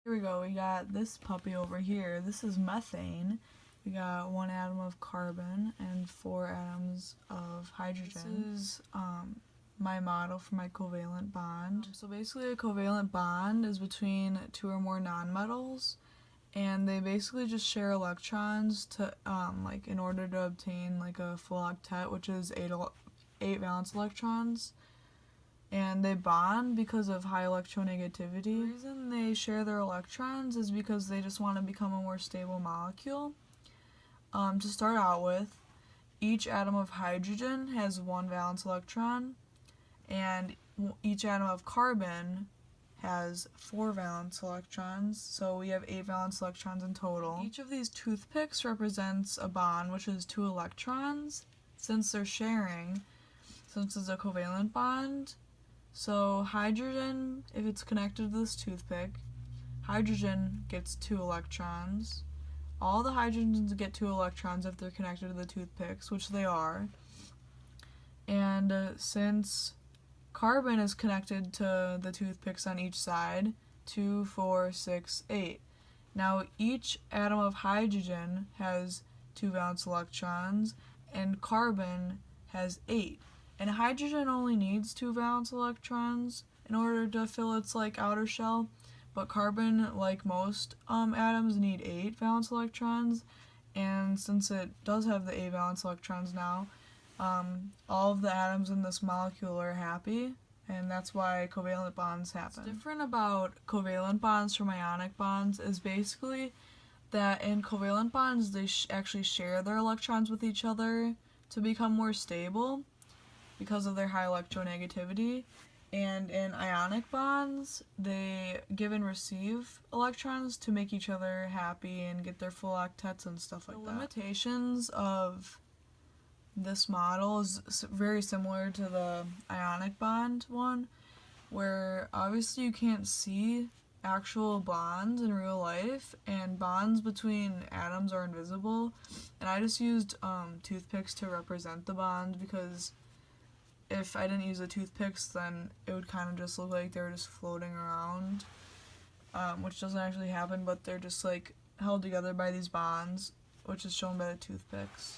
Here we go, we got this puppy over here. This is methane. We got 1 atom of carbon and 4 atoms of hydrogen. This is my model for my covalent bond. So basically a covalent bond is between 2 or more nonmetals, and they basically just share electrons to in order to obtain like a full octet, which is 8 valence electrons. And they bond because of high electronegativity. The reason they share their electrons is because they just want to become a more stable molecule. To start out with, each atom of hydrogen has 1 valence electron, and each atom of carbon has 4 valence electrons, so we have 8 valence electrons in total. Each of these toothpicks represents a bond, which is 2 electrons, since they're sharing, since it's a covalent bond. So hydrogen, if it's connected to this toothpick, hydrogen gets 2 electrons. All the hydrogens get 2 electrons if they're connected to the toothpicks, which they are. And since carbon is connected to the toothpicks on each side, 2, 4, 6, 8. Now each atom of hydrogen has 2 valence electrons, and carbon has 8. And hydrogen only needs 2 valence electrons in order to fill its outer shell, but carbon, like most atoms, need 8 valence electrons. And since it does have the 8 valence electrons now, all of the atoms in this molecule are happy, and that's why covalent bonds happen. What's different about covalent bonds from ionic bonds is basically that in covalent bonds they actually share their electrons with each other to become more stable because of their high electronegativity, and in ionic bonds they give and receive electrons to make each other happy and get their full octets and stuff like that. The limitations of this model is very similar to the ionic bond one, where obviously you can't see actual bonds in real life, and bonds between atoms are invisible, and I just used toothpicks to represent the bond, because if I didn't use the toothpicks, then it would kind of just look like they were just floating around, which doesn't actually happen, but they're just held together by these bonds, which is shown by the toothpicks.